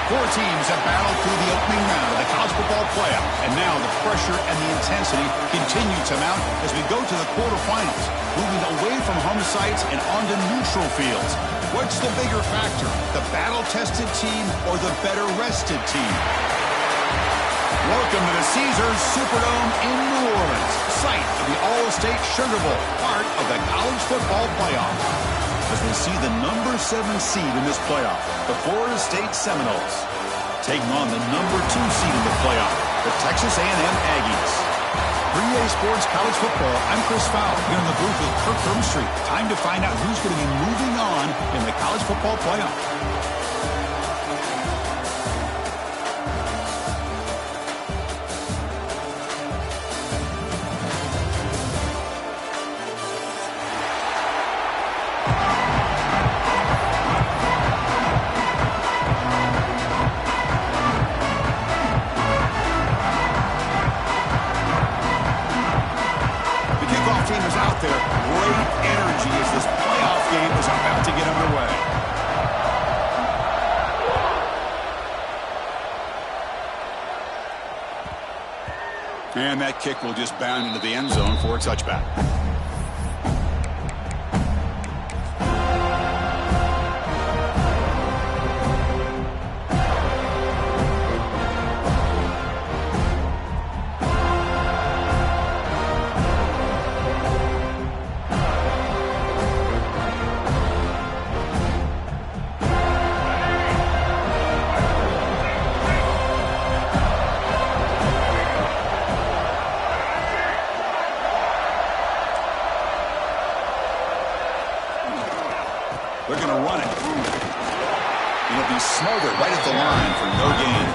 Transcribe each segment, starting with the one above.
Four teams have battled through the opening round of the college football playoff, and now the pressure and the intensity continue to mount as we go to the quarterfinals, moving away from home sites and onto neutral fields. What's the bigger factor, the battle-tested team or the better-rested team? Welcome to the Caesars Superdome in New Orleans, site of the All-State Sugar Bowl, part of the college football playoff. As we see the number 7 seed in this playoff, the Florida State Seminoles, taking on the number 2 seed in the playoff, the Texas A&M Aggies. For EA Sports College Football, I'm Chris Fowler here in the booth with Kirk Street. Time to find out who's going to be moving on in the college football playoff. And that kick will just bound into the end zone for a touchback. They're going to run it. It'll be smothered right at the line for no gain.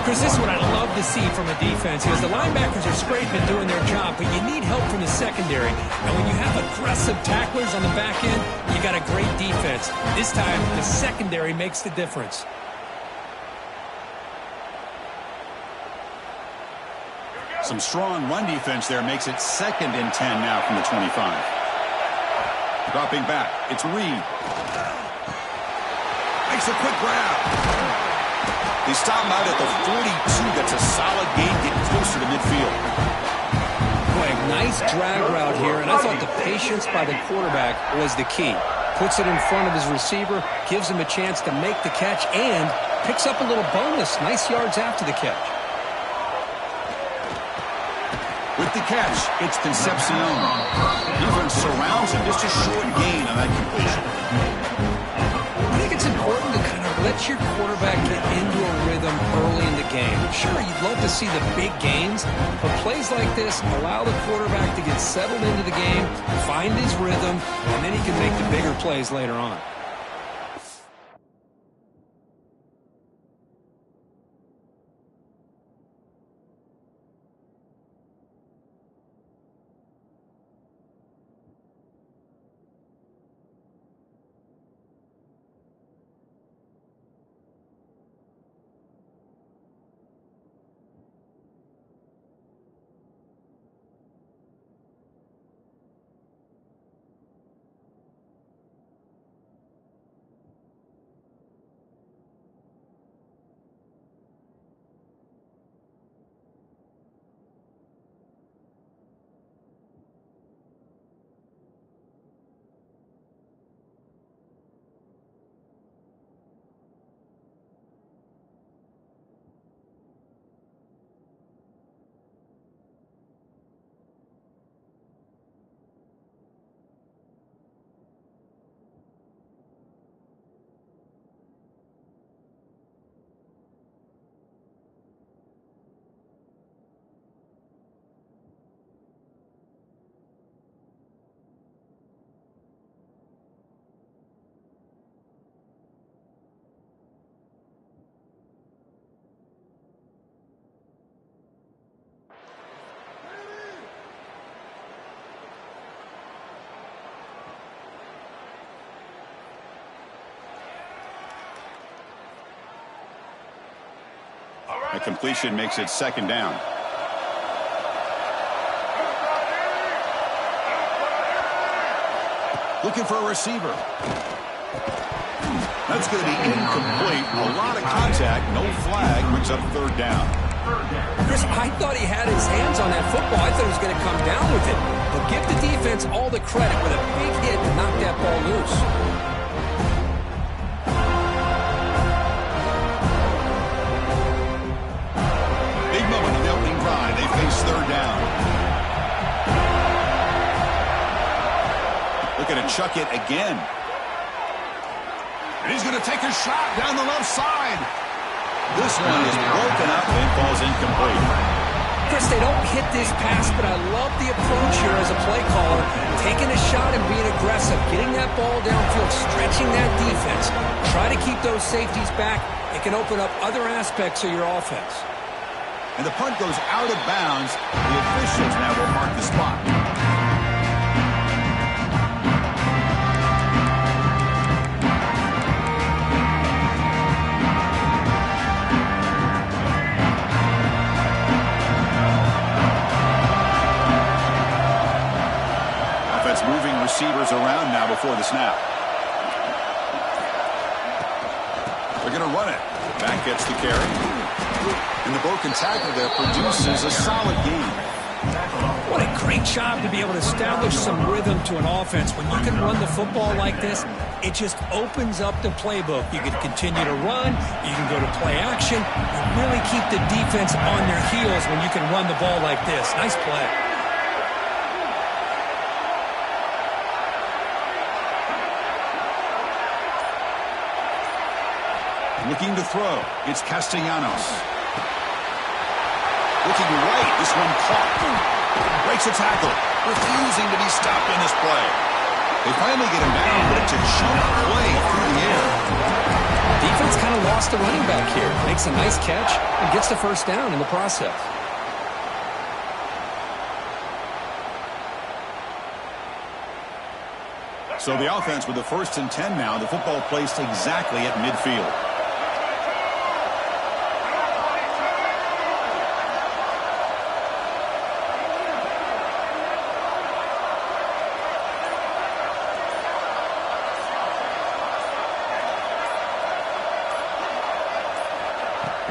Chris, this is what I love to see from a defense, because the linebackers are scraping and doing their job, but you need help from the secondary. And when you have aggressive tacklers on the back end, you got a great defense. This time, the secondary makes the difference. Some strong run defense there makes it 2nd and 10 now from the 25. Dropping back, it's Reed. Makes a quick grab. He stopped out at the 42. That's a solid gain, getting closer to midfield. Boy, nice drag route here, and I thought the patience by the quarterback was the key. Puts it in front of his receiver, gives him a chance to make the catch, and picks up a little bonus. Nice yards after the catch. With the catch, it's Concepcion. Defense surrounds him. Just a short gain on that completion. I think it's important to kind of let your quarterback get into a rhythm early in the game. Sure, you'd love to see the big gains, but plays like this allow the quarterback to get settled into the game, find his rhythm, and then he can make the bigger plays later on. The completion makes it 2nd down. Looking for a receiver. That's going to be incomplete. A lot of contact, no flag, brings up third down. Chris, I thought he had his hands on that football. I thought he was going to come down with it. But give the defense all the credit with a big hit to knock that ball loose. Big moment in the opening drive. They face third down. Looking to chuck it again. And he's going to take a shot down the left side. This one is broken up and falls incomplete. Chris, they don't hit this pass, but I love the approach here as a play caller. Taking a shot and being aggressive, getting that ball downfield, stretching that defense. Try to keep those safeties back. It can open up other aspects of your offense. And the punt goes out of bounds. The officials now will mark the spot. Moving receivers around now before the snap. They're going to run it. Back gets the carry. And the broken tackle there produces a solid gain. What a great job to be able to establish some rhythm to an offense. When you can run the football like this, it just opens up the playbook. You can continue to run. You can go to play action. And really keep the defense on their heels when you can run the ball like this. Nice play. Looking to throw. It's Castellanos. Looking right. This one caught. Breaks a tackle. Refusing to be stopped on this play. They finally get him down, but it's a jump play through the air. Defense kind of lost the running back here. Makes a nice catch and gets the first down in the process. So the offense with the 1st and 10 now. The football placed exactly at midfield.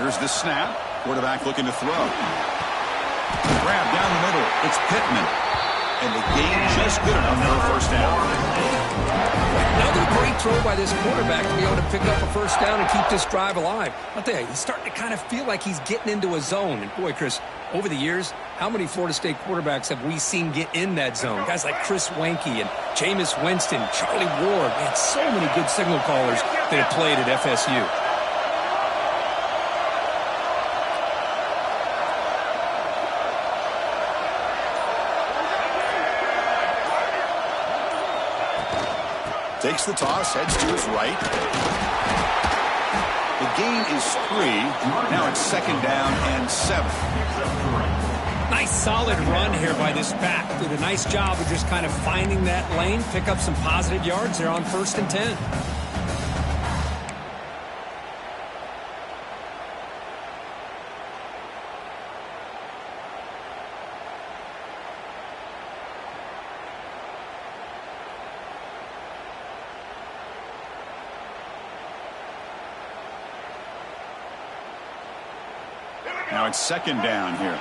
Here's the snap. Quarterback looking to throw. Grab down the middle. It's Pittman. And the gain just good enough for a first down. Another great throw by this quarterback to be able to pick up a first down and keep this drive alive. I'll tell you, he's starting to kind of feel like he's getting into a zone. And boy, Chris, over the years, how many Florida State quarterbacks have we seen get in that zone? Guys like Chris Wenke and Jameis Winston, Charlie Ward. We had so many good signal callers that have played at FSU. Takes the toss, heads to his right. The gain is 3. Now it's 2nd down and 7. Nice solid run here by this back. Did a nice job of just kind of finding that lane, pick up some positive yards there on 1st and 10. Now it's 2nd down here.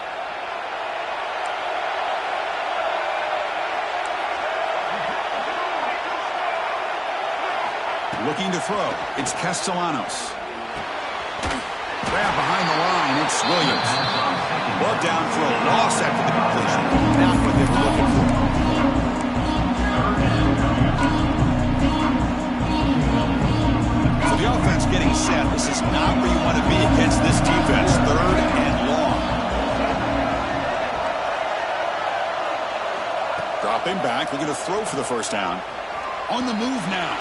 Looking to throw. It's Castellanos. Grab behind the line. It's Williams. Well down for a loss after the completion. Not what they were looking for. So the offense getting set. This is not where you want to be against this defense. 3rd and long. Dropping back. Looking to throw for the first down. On the move now.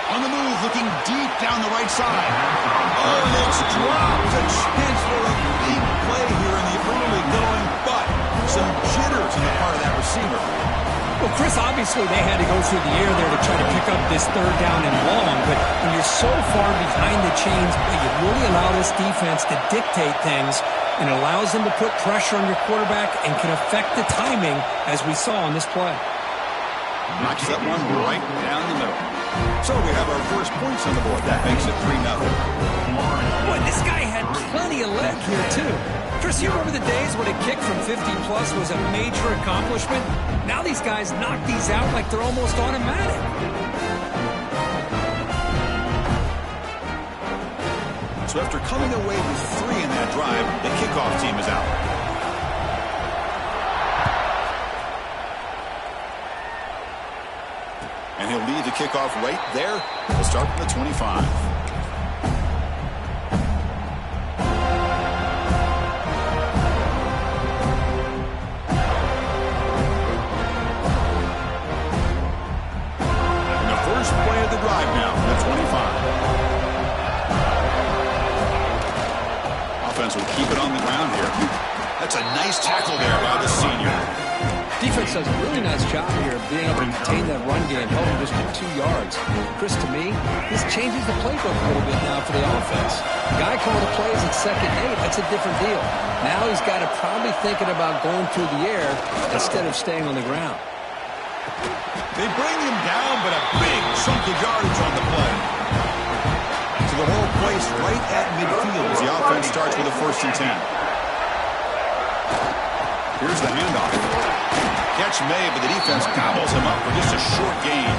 On the move, looking deep down the right side. Oh, and it's dropped. A chance for a big play here in the early going, but some jitters on the part of that receiver. Well, Chris, obviously they had to go through the air there to try to pick up this 3rd down and long, but when you're so far behind the chains, you really allow this defense to dictate things, and it allows them to put pressure on your quarterback and can affect the timing, as we saw on this play. Knocks that one right down the middle. So we have our first points on the board. That makes it 3-0. Boy, this guy had plenty of leg here, too. Chris, you remember the days when a kick from 50-plus was a major accomplishment? Now these guys knock these out like they're almost automatic. So after coming away with 3 in that drive, the kickoff team is out. And he'll lead the kickoff right there. We'll start from the 25. And the first play of the drive now, the 25. Offense will keep it on the ground here. That's a nice tackle there by the senior. Defense does a really nice job here of being able to contain that run game, held him just to 2 yards. Chris, to me, this changes the playbook a little bit now for the offense. The guy calling the plays at 2nd and 8, that's a different deal. Now he's got to probably thinking about going through the air instead of staying on the ground. They bring him down, but a big chunk of yardage on the play. So the whole place right at midfield as the offense starts with a 1st and 10. Here's the handoff. Catch made, but the defense gobbles him up for just a short gain.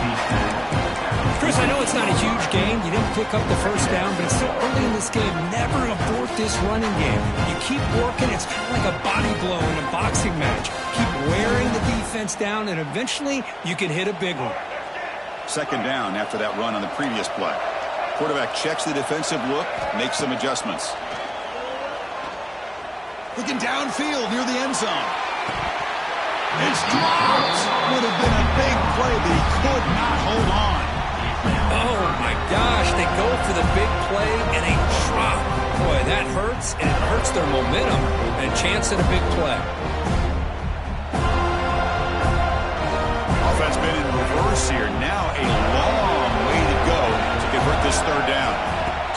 Chris, I know it's not a huge gain. You didn't pick up the 1st down, but it's so early in this game. Never abort this running game. You keep working. It's kind of like a body blow in a boxing match. Keep wearing the defense down, and eventually you can hit a big one. 2nd down after that run on the previous play. Quarterback checks the defensive look, makes some adjustments. Looking downfield near the end zone. It's dropped. Would have been a big play, but he could not hold on. Oh, my gosh. They go for the big play, and they drop. Boy, that hurts, and it hurts their momentum and a chance at a big play. Offense been in reverse here. Now a long way to go to convert this 3rd down.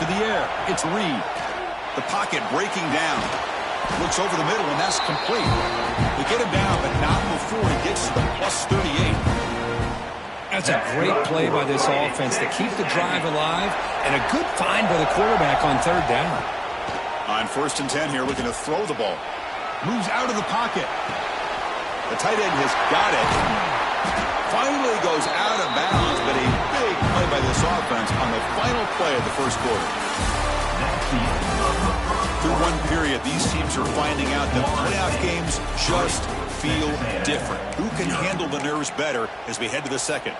To the air. It's Reed. The pocket breaking down. Looks over the middle, and that's complete. They get him down, but not before he gets to the +38. That's a great play by this offense to keep the drive alive, and a good find by the quarterback on 3rd down. On 1st and 10 here, looking to throw the ball. Moves out of the pocket. The tight end has got it. Finally goes out of bounds, but a big play by this offense on the final play of the 1st quarter. Through one period, these teams are finding out that playoff games just feel different. Who can handle the nerves better as we head to the 2nd?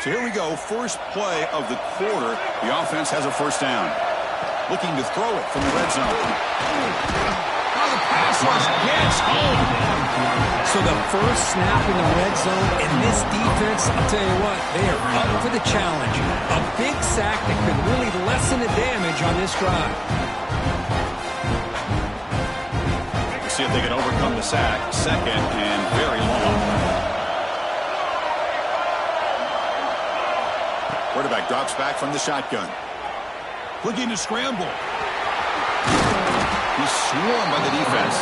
So here we go, first play of the quarter. The offense has a 1st down. Looking to throw it from the red zone. The pass rush gets home. So the first snap in the red zone, and this defense, I'll tell you what, they are up for the challenge. A big sack that could really lessen the damage on this drive. We'll see if they can overcome the sack. 2nd and very long. Quarterback drops back from the shotgun. Looking to scramble. He's swarmed by the defense.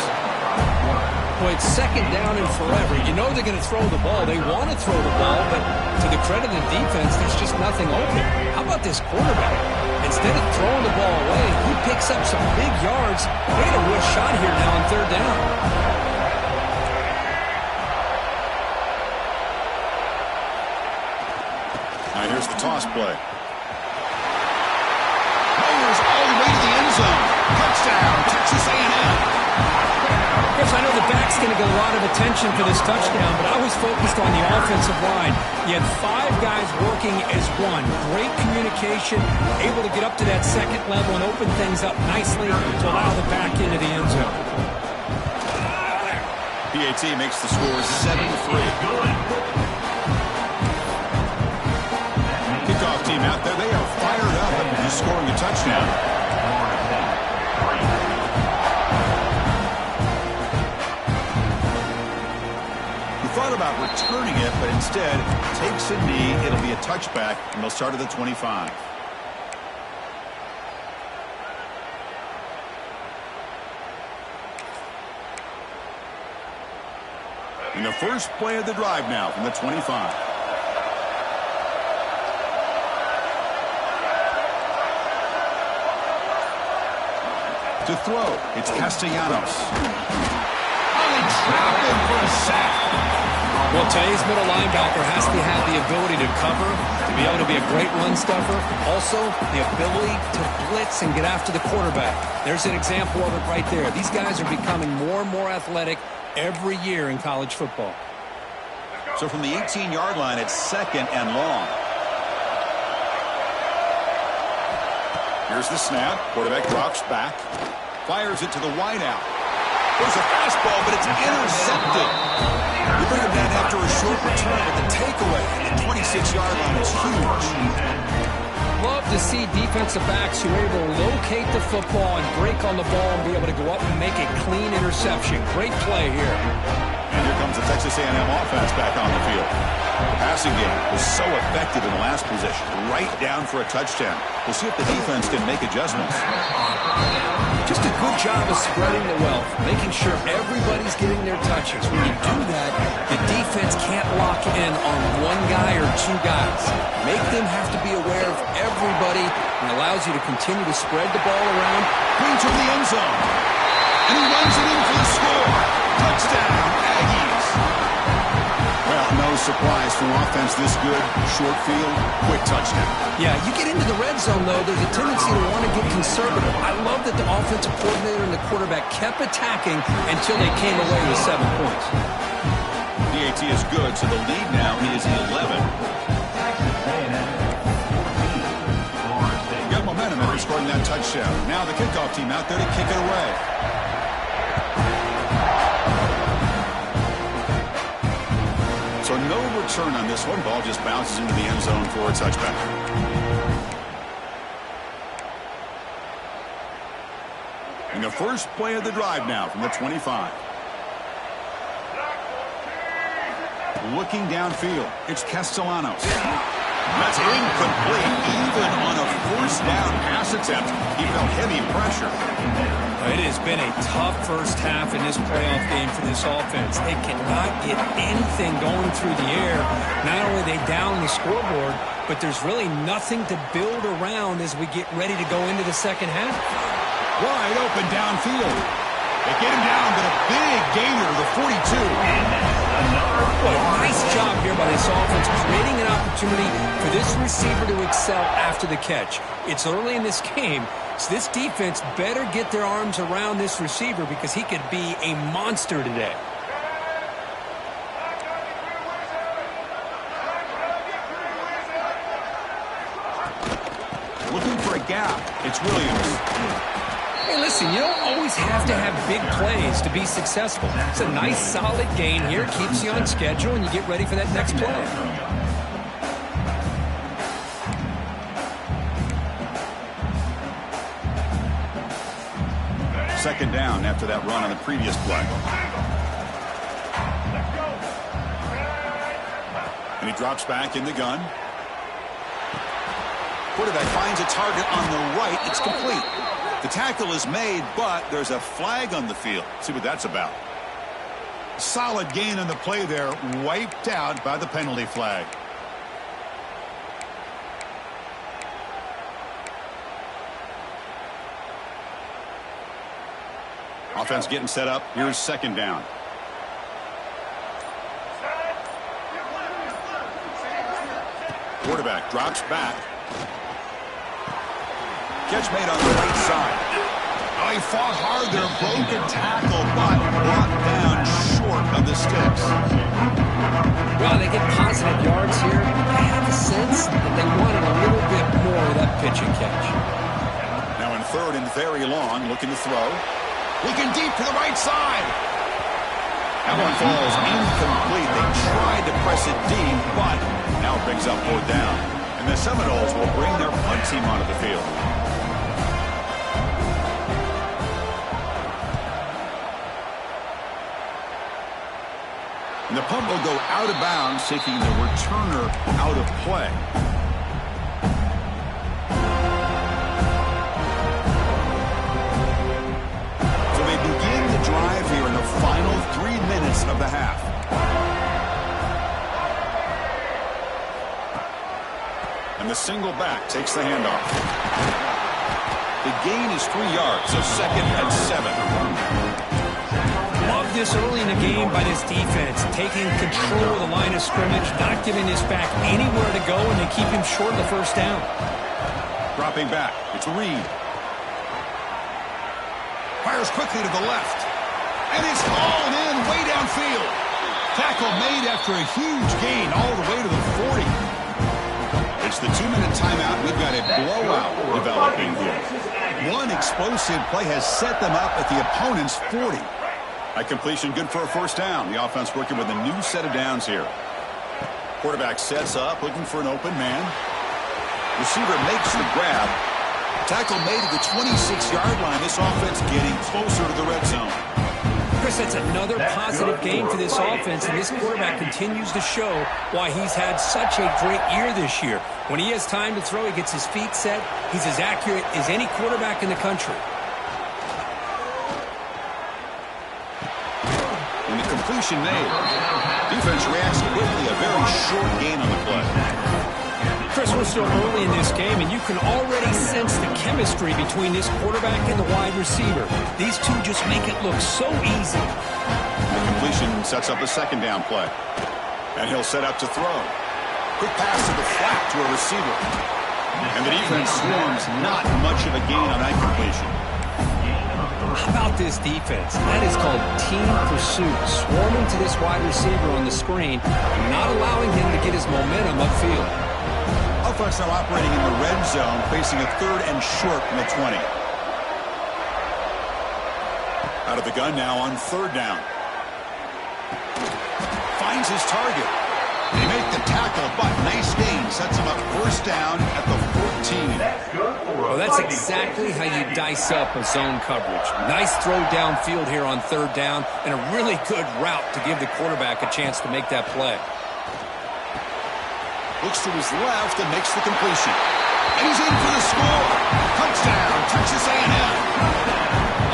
Boy, it's 2nd down and forever. You know they're going to throw the ball. They want to throw the ball, but to the credit of the defense, there's just nothing open. How about this quarterback? Instead of throwing the ball away, he picks up some big yards. They had a real shot here now on 3rd down. Now here's the toss play. Mayers all the way to the end zone. Touchdown, Texas A&M. Chris, I know the back's going to get a lot of attention for this touchdown, but I was focused on the offensive line. You had 5 guys working as one. Great communication, able to get up to that 2nd level and open things up nicely to allow the back into the end zone. PAT makes the score 7-3. Kickoff team out there, they are fired up after just scoring a touchdown. Thought about returning it, but instead takes a knee. It'll be a touchback, and they'll start at the 25. In the first play of the drive now from the 25. To throw, it's Castellanos. Oh, they trap him for a sack. Well, today's middle linebacker has to have the ability to cover, to be able to be a great run stuffer. Also, the ability to blitz and get after the quarterback. There's an example of it right there. These guys are becoming more and more athletic every year in college football. So from the 18-yard line, it's 2nd and long. Here's the snap. Quarterback drops back. Fires it to the wideout. There's a fastball, but it's intercepted. You bring him down after a short return, but the takeaway at the 26-yard line is huge. Love to see defensive backs who are able to locate the football and break on the ball and be able to go up and make a clean interception. Great play here. And here comes the Texas A&M offense back on the field. The passing game was so effective in the last possession, right down for a touchdown. We'll see if the defense can make adjustments. Just a good job of spreading the wealth, making sure everybody's getting their touches. When you do that, the defense can't lock in on one guy or two guys. Make them have to be aware of everybody and allows you to continue to spread the ball around. Brings to the end zone. And he runs it in for the score. Touchdown, Aggies. Well, no surprise from offense this good. Short field, quick touchdown. Yeah, you get into the red zone, though, there's a tendency to want to get conservative. I love that the offensive coordinator and the quarterback kept attacking until they came away with 7 points. DAT is good, so the lead now is 11. Got momentum after scoring that touchdown. Now the kickoff team out there to kick it away. So no return on this one. Ball just bounces into the end zone for a touchback. In the first play of the drive now from the 25. Looking downfield, it's Castellanos. That's incomplete. Even on a first down pass attempt, he felt heavy pressure. It has been a tough first half in this playoff game for this offense. They cannot get anything going through the air. Not only are they down the scoreboard, but there's really nothing to build around as we get ready to go into the second half. Wide open downfield. They get him down, but a big gainer, the 42. What a nice job here by this offense, creating an opportunity for this receiver to excel after the catch. It's early in this game, so this defense better get their arms around this receiver because he could be a monster today. Looking for a gap. It's Williams. Hey, listen, you don't always have to have big plays to be successful. It's a nice, solid gain here. Keeps you on schedule, and you get ready for that next play. Second down after that run on the previous play. And he drops back in the gun. Quarterback finds a target on the right. It's complete. The tackle is made, but there's a flag on the field. See what that's about. Solid gain on the play there, wiped out by the penalty flag. Offense getting set up. Here's second down. Quarterback drops back. Catch made on the right side. Oh, he fought hard there. Broken tackle, but brought down short of the sticks. Well, they get positive yards here. I have a sense that they wanted a little bit more of that pitch and catch. Now in third and very long, looking to throw. Looking deep to the right side. That one falls incomplete. They tried to press it deep, but now it brings up fourth down. And the Seminoles will bring their punt team onto the field. And the punt will go out of bounds, taking the returner out of play. So they begin the drive here in the final 3 minutes of the half. And the single back takes the handoff. The gain is 3 yards, so 2nd and 7. Love this early in the game by this defense, taking control of the line of scrimmage, not giving this back anywhere to go, and they keep him short of the first down. Dropping back, it's Reed. Fires quickly to the left. And it's hauled in way downfield. Tackle made after a huge gain all the way to the 40. It's the 2-minute timeout. We've got a blowout developing here. One explosive play has set them up at the opponent's 40. A completion good for a first down. The offense working with a new set of downs here. Quarterback sets up, looking for an open man. Receiver makes the grab. Tackle made at the 26-yard line. This offense getting closer to the red zone. Chris, that's another positive game for this offense, and this quarterback continues to show why he's had such a great year this year. When he has time to throw, he gets his feet set. He's as accurate as any quarterback in the country. And the completion made. Defense reacts quickly. A very short gain on the play. Chris, we're still early in this game, and you can already sense the chemistry between this quarterback and the wide receiver. These two just make it look so easy. The completion sets up a second down play. And he'll set up to throw. Quick pass to the flat to a receiver. And the defense swarms. Not much of a gain on that completion. How about this defense? That is called team pursuit. Swarming to this wide receiver on the screen and not allowing him to get his momentum upfield. Offense now operating in the red zone, facing a 3rd and short from the 20. Out of the gun now on 3rd down. Finds his target. They make the tackle, but nice gain. Sets him up first down at the 14. Well, that's exactly how you dice up a zone coverage. Nice throw downfield here on 3rd down, and a really good route to give the quarterback a chance to make that play. Looks to his left and makes the completion. And he's in for the score. Touchdown, Texas A&M.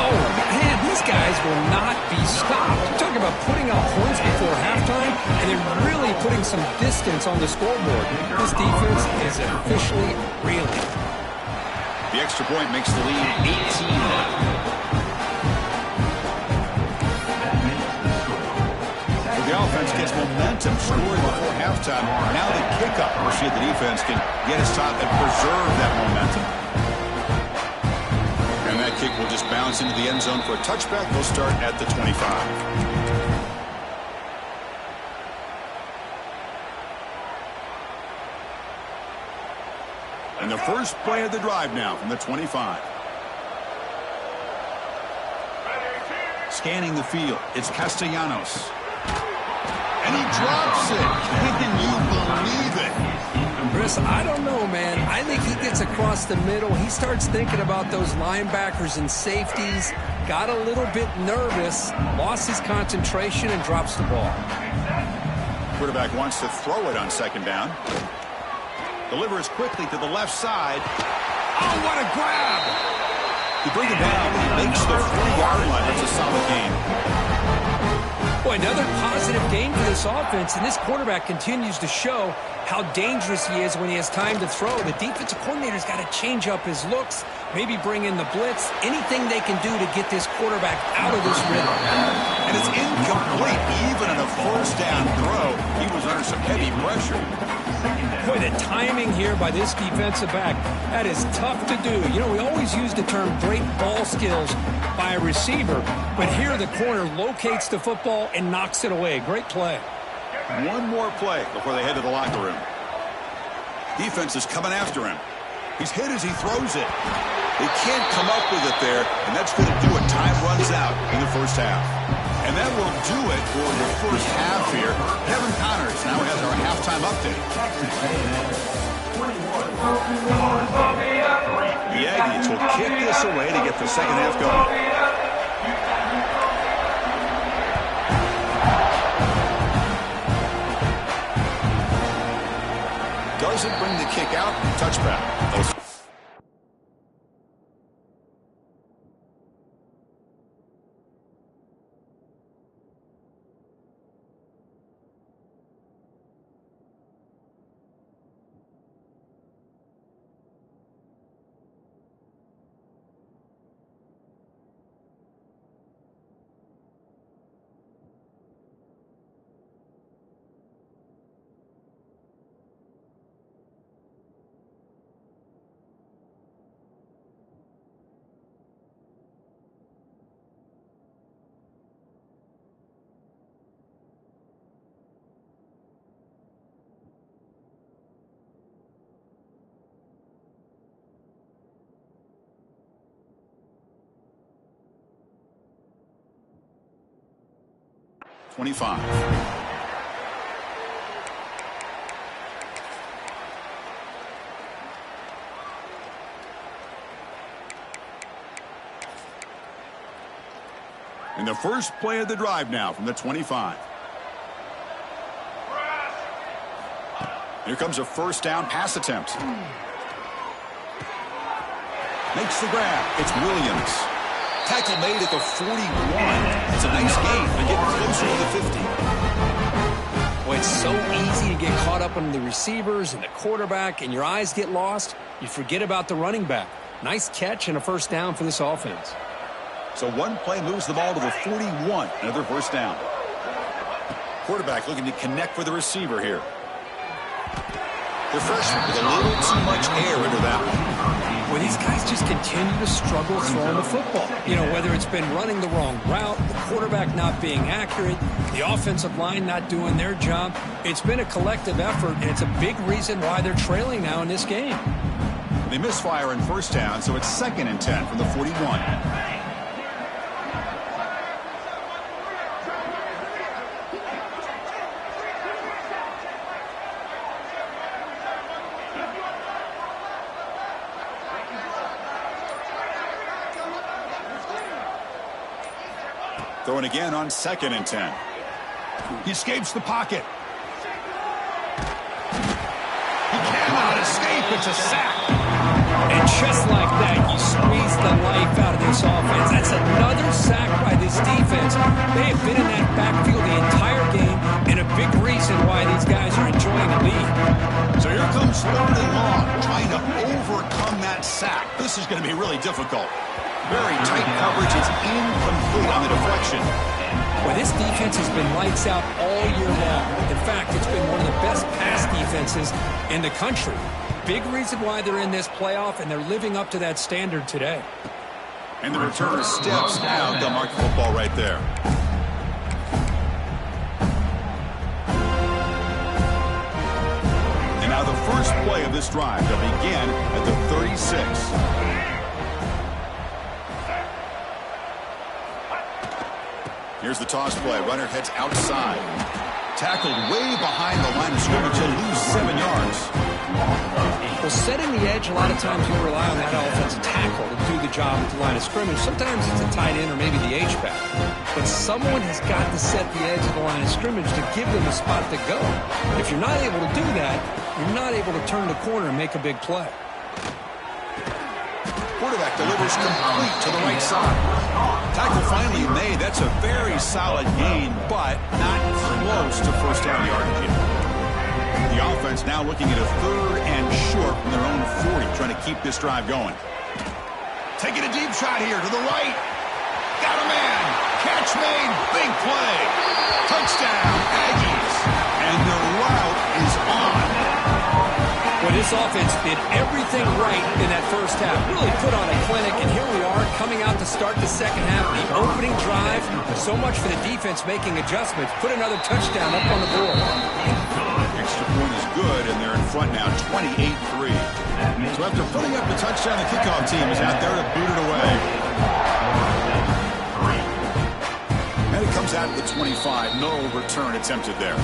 Oh, man, these guys will not be stopped. You're talking about putting up points before halftime, and then really putting some distance on the scoreboard. This defense is officially reeling. The extra point makes the lead 18 now. The offense gets momentum, scoring before halftime. Now the kickoff. We'll see if the defense can get his top and preserve that momentum. And that kick will just bounce into the end zone for a touchback. They'll start at the 25. And the first play of the drive now from the 25. Scanning the field, it's Castellanos. And he drops it. Can you believe it? Chris, I don't know, man. I think he gets across the middle. He starts thinking about those linebackers and safeties. Got a little bit nervous, lost his concentration, and drops the ball. Quarterback wants to throw it on 2nd down. Delivers quickly to the left side. Oh, what a grab! You bring it down, and he makes the 40-yard line. That's a solid game. Boy, another positive game for this offense, and this quarterback continues to show how dangerous he is when he has time to throw. The defensive coordinator's got to change up his looks, maybe bring in the blitz, anything they can do to get this quarterback out of this rhythm. And it's incomplete, even in a first down throw. He was under some heavy pressure. Boy, the timing here by this defensive back, that is tough to do. You know, we always use the term great ball skills by a receiver, but here the corner locates the football and knocks it away. Great play. One more play before they head to the locker room. Defense is coming after him. He's hit as he throws it. They can't come up with it there, and that's going to do it. Time runs out in the first half. And that will do it for the first half here. Kevin Connors now has our halftime update. The Aggies will kick this away to get the second half going. Doesn't bring the kick out. Touchback. 25. In the first play of the drive now from the 25. Here comes a first down pass attempt. Makes the grab. It's Williams. Tackle made at the 41. It's a nice gain, but getting closer to the 50. Well, it's so easy to get caught up on the receivers and the quarterback, and your eyes get lost. You forget about the running back. Nice catch and a first down for this offense. So one play moves the ball to the 41. Another first down. Quarterback looking to connect with the receiver here. The freshman with a little too much air into that one. Well, these guys just continue to struggle throwing the football. You know, whether it's been running the wrong route, the quarterback not being accurate, the offensive line not doing their job. It's been a collective effort, and it's a big reason why they're trailing now in this game. They misfire in first down, so it's 2nd and 10 from the 41. Throwing again on 2nd and 10. He escapes the pocket. He cannot escape. It's a sack. And just like that, you squeeze the life out of this offense. That's another sack by this defense. They have been in that backfield the entire game, and a big reason why these guys are enjoying the lead. So here comes 3rd and long, trying to overcome that sack. This is going to be really difficult. Very tight coverage. It's incomplete on the deflection. Well, this defense has been lights out all year long. In fact, it's been one of the best pass defenses in the country. Big reason why they're in this playoff, and they're living up to that standard today. And the returner steps out. They'll mark the football right there. And now the first play of this drive. They'll begin at the 36. Here's the toss play. Runner heads outside. Tackled way behind the line of scrimmage. He'll lose 7 yards. Well, setting the edge, a lot of times you rely on that offensive tackle to do the job at the line of scrimmage. Sometimes it's a tight end or maybe the H-back. But someone has got to set the edge of the line of scrimmage to give them a spot to go. If you're not able to do that, you're not able to turn the corner and make a big play. Quarterback delivers complete to the right side. Tackle finally made. That's a very solid gain, but not close to first down yardage yet. The offense now looking at a 3rd and short from their own 40, trying to keep this drive going. Taking a deep shot here to the right. Got a man. Catch made. Big play. Touchdown, Aggies. And the route is on. Well, this offense did everything right in that first half. Really put on a clinic, and here we are coming out to start the second half. The opening drive, so much for the defense making adjustments. Put another touchdown up on the board. Extra point is good, and they're in front now, 28-3. So after putting up the touchdown, the kickoff team is out there to boot it away. And it comes out at the 25. No return attempted there.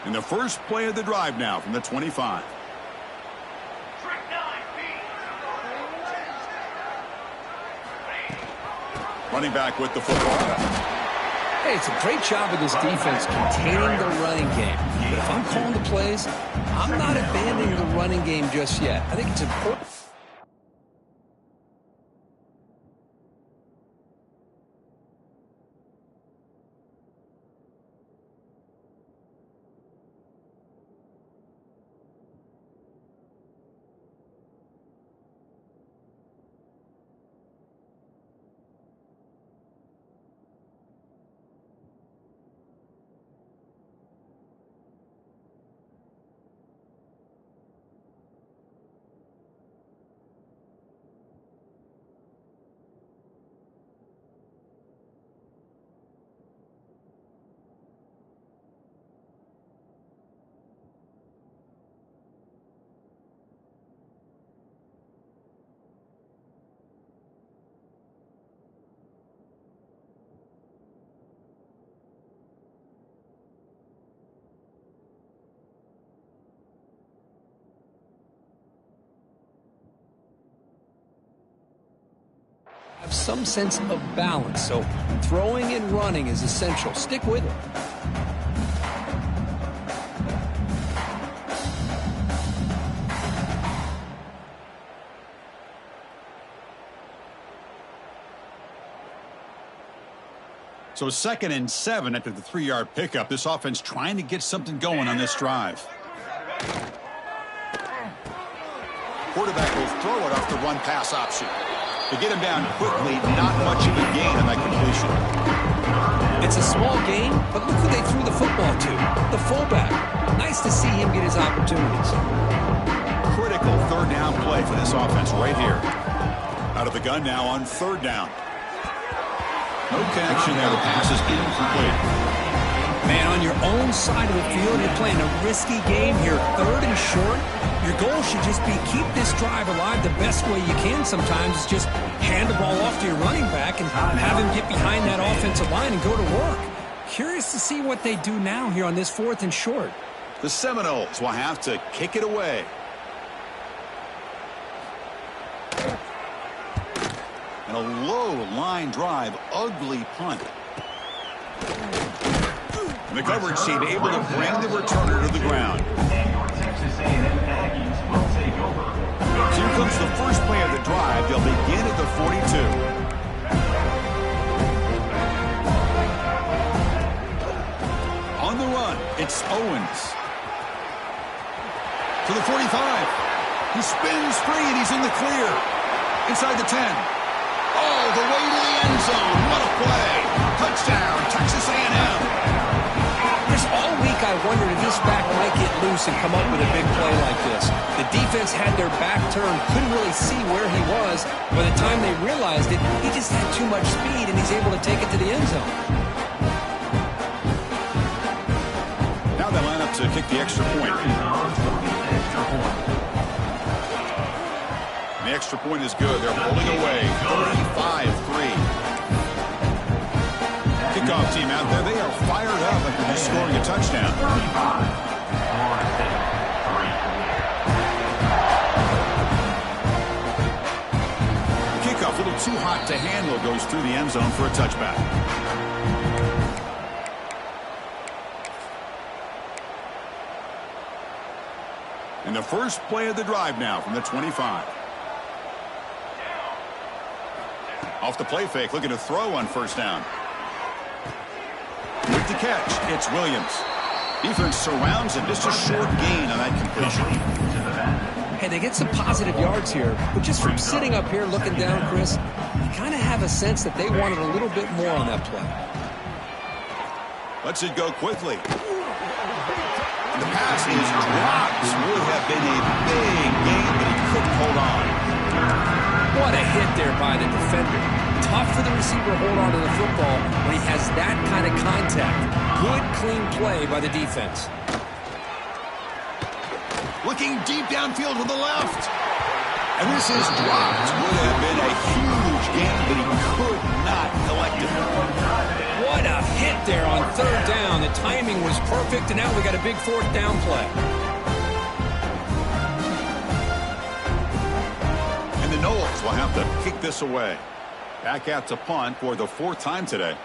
In the first play of the drive now from the 25. Running back with the football. Hey, it's a great job of this defense containing the running game. But if I'm calling the plays, I'm not abandoning the running game just yet. I think it's important. have some sense of balance. So throwing and running is essential. Stick with it. So 2nd and 7 after the 3-yard pickup. This offense trying to get something going on this drive. Quarterback will throw it off the run-pass option. To get him down quickly, not much of a gain on that completion. It's a small gain, but look who they threw the football to. The fullback. Nice to see him get his opportunities. Critical 3rd down play for this offense right here. Out of the gun now on 3rd down. No connection there. The pass is incomplete. Man, on your own side of the field, you're playing a risky game here. 3rd and short. Your goal should just be keep this drive alive the best way you can sometimes. Is just hand the ball off to your running back and have him get behind that offensive line and go to work. Curious to see what they do now here on this 4th and short. The Seminoles will have to kick it away. And a low line drive, ugly punt. And the coverage team able to bring the returner to the ground. So here comes the first play of the drive. They'll begin at the 42. On the run, it's Owens. To the 45. He spins free and he's in the clear. Inside the 10. All the way to the end zone. What a play. Touchdown, Texas A&M. Just all week I wondered if this back might get loose and come up with a big play like this. The defense had their back turned, couldn't really see where he was. By the time they realized it, he just had too much speed, and he's able to take it to the end zone. Now they line up to kick the extra point. The extra point is good. They're pulling away. 35-3. Kickoff team out there. They are fired up after just scoring a touchdown. The kickoff, a little too hot to handle, goes through the end zone for a touchback. And the first play of the drive now from the 25. Off the play fake, looking to throw on 1st down. With the catch, it's Williams. Defense surrounds him, just a short gain on that completion. Hey, they get some positive yards here, but just from sitting up here looking down, Chris, you kind of have a sense that they wanted a little bit more on that play. Lets it go quickly. The pass is dropped. Would have been a big gain, but he couldn't hold on. What a hit there by the defender. Tough for the receiver to hold on to the football when he has that kind of contact. Good, clean play by the defense. Looking deep downfield to the left. And this is dropped. Would have been a huge gain, but he could not collect it. What a hit there on 3rd down. The timing was perfect, and now we got a big 4th down play. And the Noles will have to kick this away. Back out to punt for the 4th time today.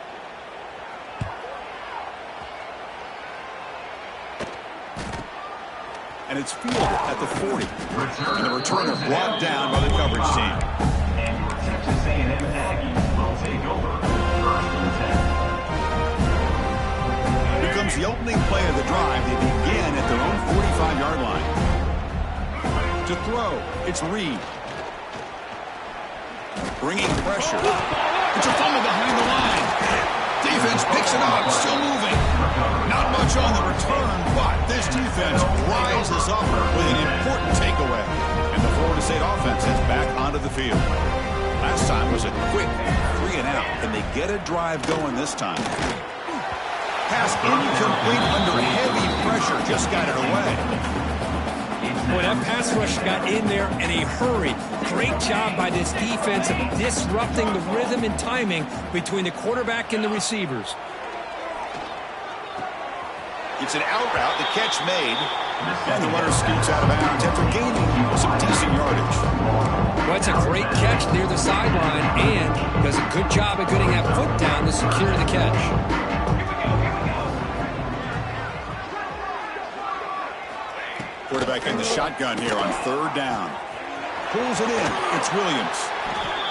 And it's fielded at the 40. And the returner brought down by the coverage team. And your Texas A&M Aggies will take over 1st and 10. Here comes the opening play of the drive. They begin at their own 45-yard line. To throw, it's Reed. Bringing pressure. It's a fumble behind the line. Defense picks it up, still moving. Not much on the return, but this defense rises up with an important takeaway. And the Florida State offense heads back onto the field. Last time was a quick 3 and out. Can they get a drive going this time? Pass incomplete under heavy pressure. Just got it away. Boy, that pass rush got in there in a hurry. Great job by this defense of disrupting the rhythm and timing between the quarterback and the receivers. It's an out route, the catch made, and the runner scoots out of bounds after gaining some decent yardage. Well, it's a great catch rushed near the sideline and does a good job of getting that foot down to secure the catch. Quarterback in the shotgun here on third down. Pulls it in. It's Williams.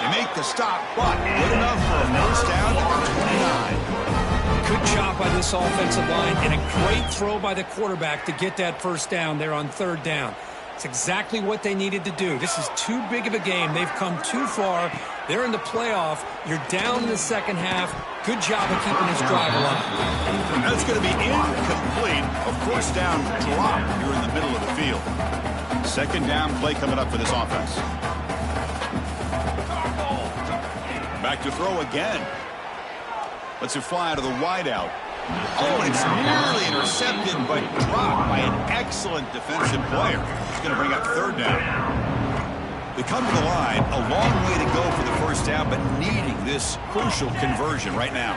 They make the stop, but good enough for a first down at the 29. Good job by this offensive line and a great throw by the quarterback to get that first down there on third down. It's exactly what they needed to do. This is too big of a game. They've come too far. They're in the playoff. You're down in the second half. Good job of keeping this drive alive. That's going to be incomplete. A first down drop here in the middle of the field. Second down play coming up for this offense. Back to throw again. Lets it fly out of the wideout. Oh, and it's nearly intercepted, but dropped by an excellent defensive player. It's going to bring up third down. They come to the line, a long way to go for the first down, but needing this crucial conversion right now.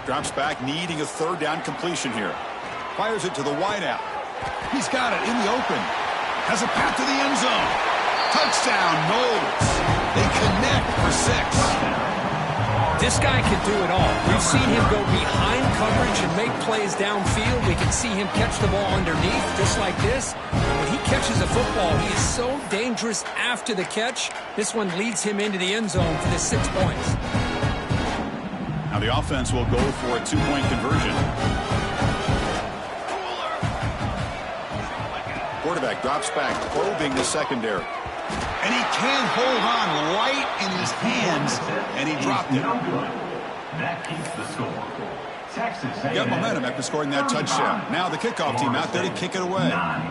Drops back, needing a third down completion here. Fires it to the wideout. He's got it in the open. Has a path to the end zone. Touchdown, Knowles. They connect for 6. This guy can do it all. We've seen him go behind coverage and make plays downfield. We can see him catch the ball underneath just like this. When he catches a football, he is so dangerous after the catch. This one leads him into the end zone for the 6 points. Now the offense will go for a 2-point conversion. Quarterback drops back, probing the secondary. And he can't hold on right in his hands, and he dropped it. That keeps the score. Texas A&M. Got momentum after scoring that touchdown. Now the kickoff team out there to kick it away. 9.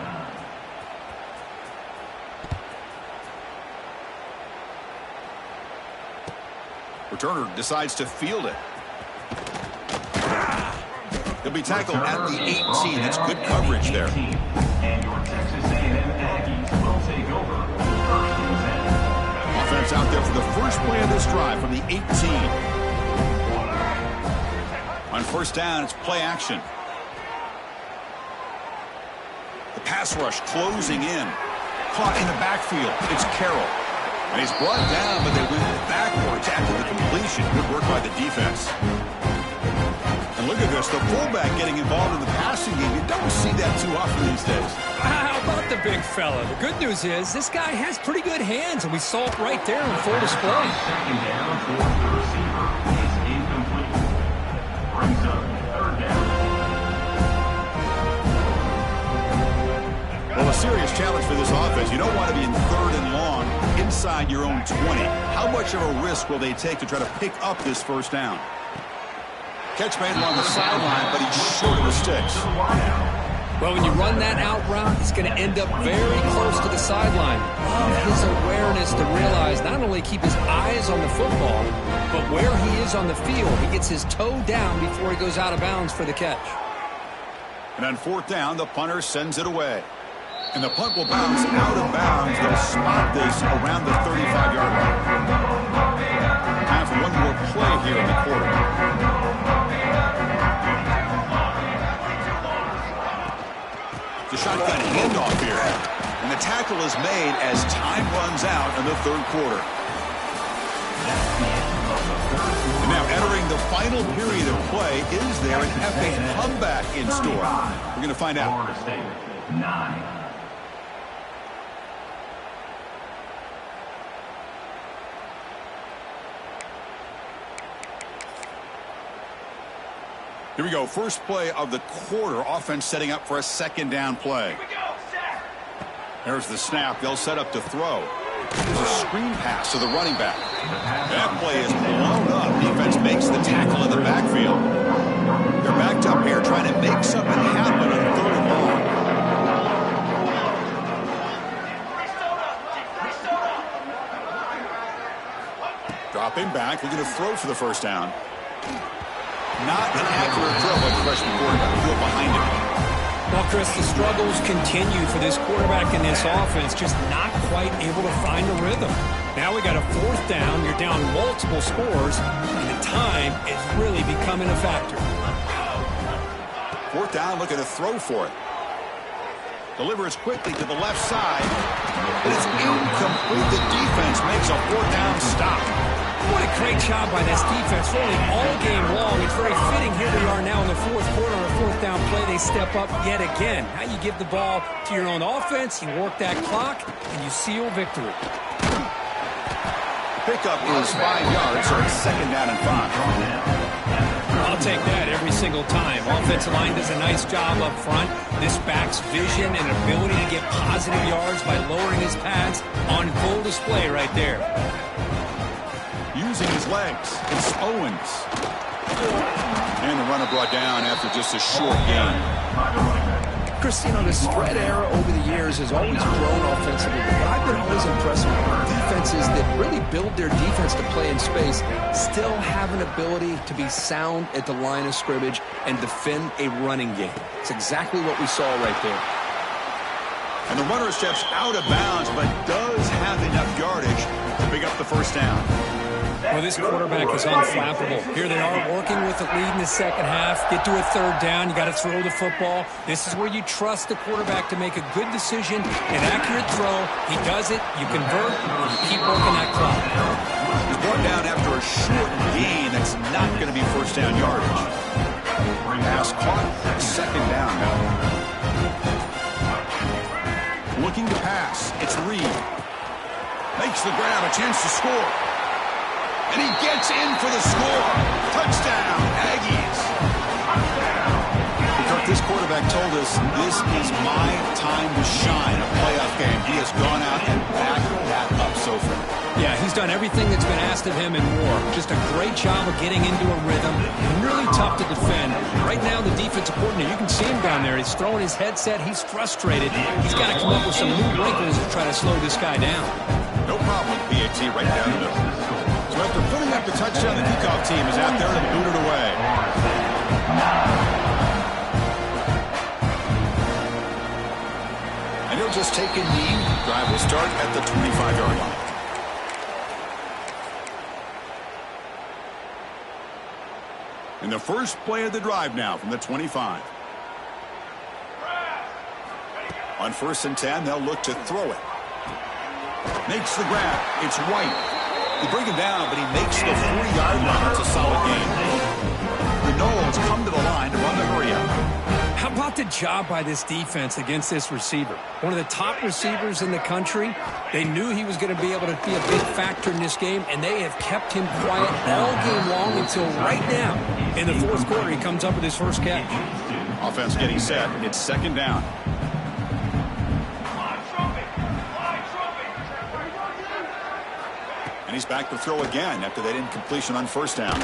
Returner decides to field it. He'll be tackled at the 18. That's good coverage there. And your Texas A&M Aggies will take over. Offense out there for the first play of this drive from the 18. On first down, it's play action. The pass rush closing in. Caught in the backfield. It's Carroll. And he's brought down, but they went backwards after the completion. Good work by the defense. And look at this, the fullback getting involved in the passing game. You don't see that too often these days. How about the big fella? The good news is this guy has pretty good hands, and we saw it right there in full display. Second down for the receiver is incomplete. Brings up third down. Well, a serious challenge for this offense. You don't want to be in third and long inside your own 20. How much of a risk will they take to try to pick up this first down? Catch made on the sideline, but he's short of the sticks. Well, when you run that out route, he's going to end up very close to the sideline. Love his awareness to realize not only keep his eyes on the football, but where he is on the field. He gets his toe down before he goes out of bounds for the catch. And on fourth down, the punter sends it away. And the punt will bounce out of bounds. They'll spot this around the 35-yard line. Time for one more play here in the quarter. The shotgun handoff here. And the tackle is made as time runs out in the third quarter. And now entering the final period of play, is there an epic comeback in store? We're going to find out. Florida State, 9. Here we go. First play of the quarter. Offense setting up for a second down play. There's the snap. They'll set up to throw. There's a screen pass to the running back. That play is blown up. Defense makes the tackle in the backfield. They're backed up here trying to make something happen on third and long. Dropping back. Looking to throw for the first down. Not an accurate throw by the freshman quarterback. Threw it behind him. Well, Chris, the struggles continue for this quarterback in this offense, just not quite able to find a rhythm. Now we got a fourth down. You're down multiple scores, and the time is really becoming a factor. Fourth down, looking to throw for it. Delivers quickly to the left side, but it's incomplete. The defense makes a fourth down stop. What a great job by this defense rolling all game long. It's very fitting. Here we are now in the fourth quarter on a fourth down play. They step up yet again. Now you give the ball to your own offense, you work that clock, and you seal victory. Pickup is 5 yards, so it's second down and 5. I'll take that every single time. Offensive line does a nice job up front. This back's vision and ability to get positive yards by lowering his pads on full display right there. Using his legs, it's Owens. And the runner brought down after just a short gain. Chris, the spread era over the years has always grown offensively, but I've been always impressed with defenses that really build their defense to play in space, still have an ability to be sound at the line of scrimmage and defend a running game. It's exactly what we saw right there. And the runner steps out of bounds, but does have enough yardage to pick up the first down. Well, this quarterback is unflappable. Here they are working with the lead in the second half. Get to a third down. You got to throw the football. This is where you trust the quarterback to make a good decision, an accurate throw. He does it. You convert. And you keep working that clock. He's brought down after a short gain. That's not going to be first down yardage. Pass caught. Second down now. Looking to pass. It's Reed. Makes the grab. A chance to score. And he gets in for the score. Touchdown, Aggies. Because this quarterback told us this is my time to shine, a playoff game. He has gone out and backed that up so far. Yeah, he's done everything that's been asked of him and more. Just a great job of getting into a rhythm. Really tough to defend. Right now, the defensive coordinator, you can see him down there. He's throwing his headset. He's frustrated. He's got to come up with some new wrinkles to try to slow this guy down. No problem with PAT right down the middle. So after putting up the touchdown, the kickoff team is out there to boot it away. And he'll just take a knee. Drive will start at the 25-yard line. And the first play of the drive now from the 25. On 1st and 10, they'll look to throw it. Makes the grab. It's White. They bring him down, but he makes the 40-yard line. It's a solid game. The Noles come to the line to run the hurry up. How about the job by this defense against this receiver? One of the top receivers in the country. They knew he was going to be able to be a big factor in this game, and they have kept him quiet all game long until right now. In the fourth quarter, he comes up with his first catch. Offense getting set. It's second down. And he's back to throw again after that incompletion on first down.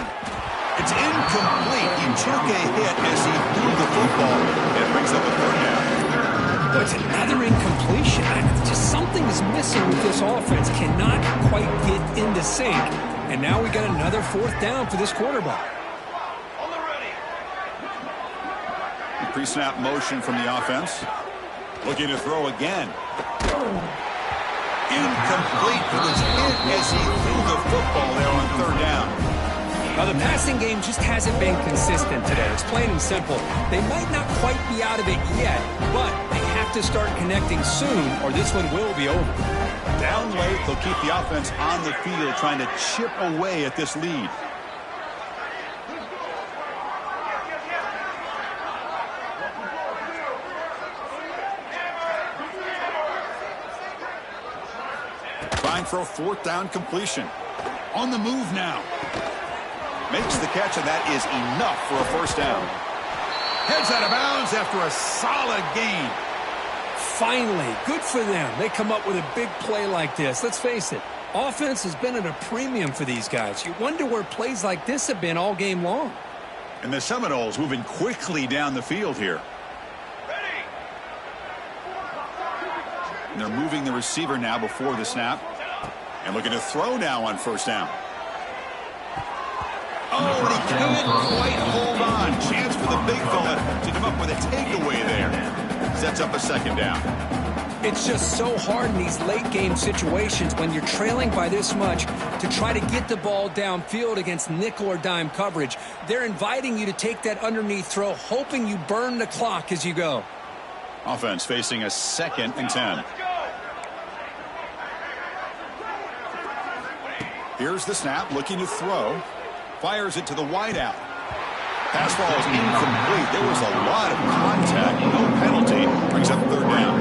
It's incomplete. He took a hit as he threw the football. And it brings up a third down. But it's another incompletion. Just something is missing with this offense. Cannot quite get into sync. And now we got another fourth down for this quarterback. Pre-snap motion from the offense. Looking to throw again. Incomplete. It was hit as he threw the football there on third down. Now, the passing game just hasn't been consistent today. It's plain and simple. They might not quite be out of it yet, but they have to start connecting soon or this one will be over. Down late, they'll keep the offense on the field trying to chip away at this lead. Trying for a fourth down completion. On the move now. Makes the catch, and that is enough for a first down. Heads out of bounds after a solid gain. Finally, good for them. They come up with a big play like this. Let's face it, offense has been at a premium for these guys. You wonder where plays like this have been all game long. And the Seminoles moving quickly down the field here. And they're moving the receiver now before the snap. And looking to throw now on first down. Oh, and he can't quite hold on. Chance for the big fella to come up with a takeaway there. Sets up a second down. It's just so hard in these late game situations when you're trailing by this much to try to get the ball downfield against nickel or dime coverage. They're inviting you to take that underneath throw, hoping you burn the clock as you go. Offense facing a 2nd and 10. Here's the snap, looking to throw. Fires it to the wideout. Pass ball is incomplete. There was a lot of contact. No penalty. Brings up third down.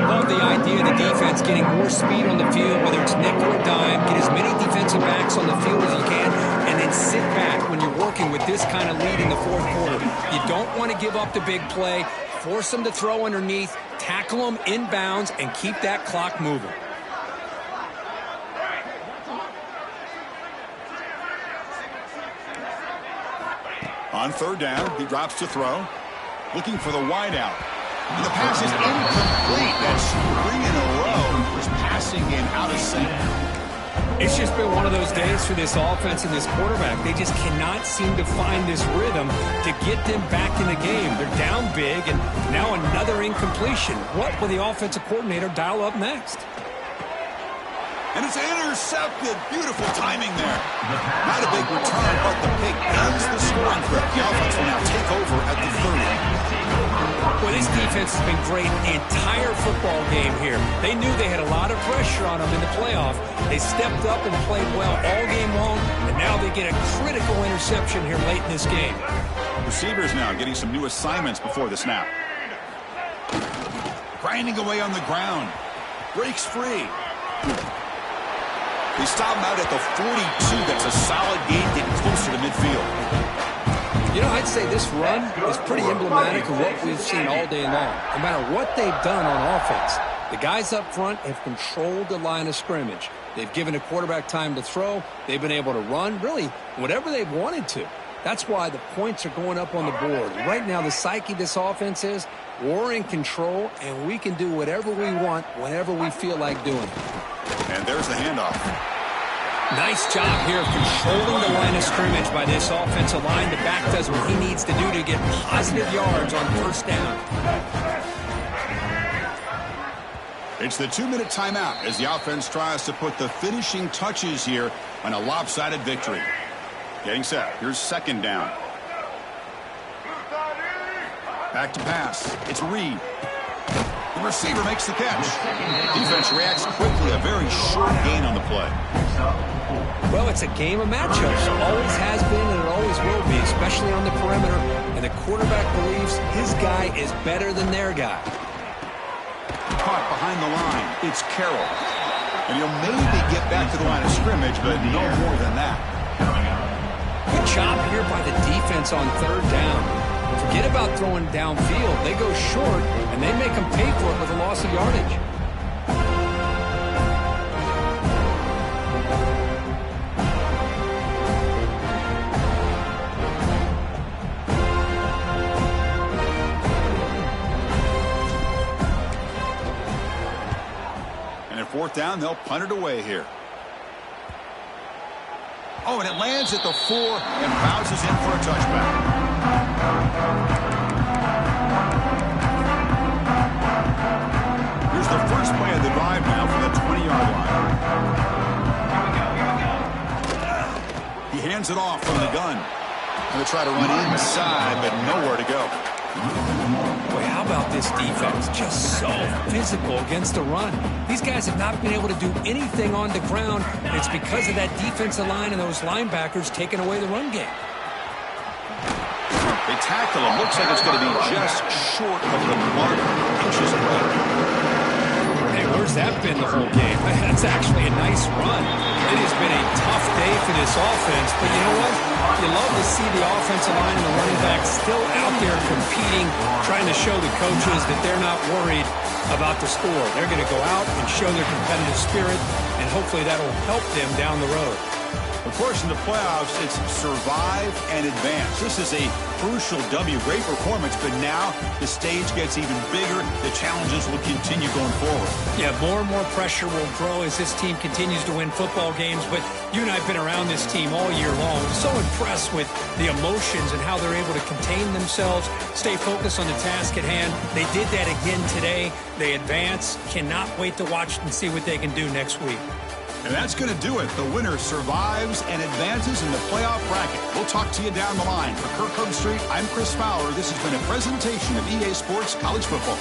Love the idea of the defense getting more speed on the field, whether it's nickel or dime. Get as many defensive backs on the field as you can, and then sit back when you're working with this kind of lead in the fourth quarter. You don't want to give up the big play. Force them to throw underneath, tackle them inbounds, and keep that clock moving. On third down, he drops to throw. Looking for the wideout. And the pass is incomplete. That's 3 in a row. His passing game out of sync. It's just been one of those days for this offense and this quarterback. They just cannot seem to find this rhythm to get them back in the game. They're down big, and now another incompletion. What will the offensive coordinator dial up next? And it's intercepted. Beautiful timing there. Not a big return, but the pick ends the scoring trip. The offense will now take over at the 30. Well, this defense has been great the entire football game here. They knew they had a lot of pressure on them in the playoff. They stepped up and played well all game long, and now they get a critical interception here late in this game. Receivers now getting some new assignments before the snap. Grinding away on the ground. Breaks free. They stop him out at the 42. That's a solid gain, getting closer to midfield. You know, I'd say this run is pretty emblematic of what we've seen all day long. No matter what they've done on offense, the guys up front have controlled the line of scrimmage. They've given the quarterback time to throw. They've been able to run, really, whatever they've wanted to. That's why the points are going up on the board. And right now, the psyche of this offense is we're in control, and we can do whatever we want whenever we feel like doing it. And there's the handoff. Nice job here of controlling the line of scrimmage by this offensive line. The back does what he needs to do to get positive yards on first down. It's the 2-minute timeout as the offense tries to put the finishing touches here on a lopsided victory. Getting set. Here's second down. Back to pass. It's Reed. The receiver makes the catch. Defense reacts quickly. A very short gain on the play. Well, it's a game of matchups. Always has been and it always will be, especially on the perimeter. And the quarterback believes his guy is better than their guy. Caught behind the line. It's Carroll. And he'll maybe get back to the line of scrimmage, but no more than that. Good job here by the defense on third down. Forget about throwing downfield. They go short, and they make them pay for it with a loss of yardage. And at fourth down, they'll punt it away here. Oh, and it lands at the 4 and bounces in for a touchback. Here's the first play of the drive now from the 20-yard line. He hands it off from the gun. Going to try to run inside, but nowhere to go. Boy, how about this defense? Just so physical against the run. These guys have not been able to do anything on the ground, and it's because of that defensive line and those linebackers taking away the run game. They tackle him. Looks like it's going to be just short of the mark. Inches away. Hey, where's that been the whole game? That's actually a nice run. It has been a tough day for this offense, but you know what? You love to see the offensive line and the running backs still out there competing, trying to show the coaches that they're not worried about the score. They're going to go out and show their competitive spirit, and hopefully that'll help them down the road. Of course, in the playoffs, it's survive and advance. This is a crucial W. Great performance, but now the stage gets even bigger. The challenges will continue going forward. Yeah, more and more pressure will grow as this team continues to win football games, but you and I have been around this team all year long. So impressed with the emotions and how they're able to contain themselves, stay focused on the task at hand. They did that again today. They advance. Cannot wait to watch and see what they can do next week. And that's going to do it. The winner survives and advances in the playoff bracket. We'll talk to you down the line. For Kirkland Street, I'm Chris Fowler. This has been a presentation of EA Sports College Football.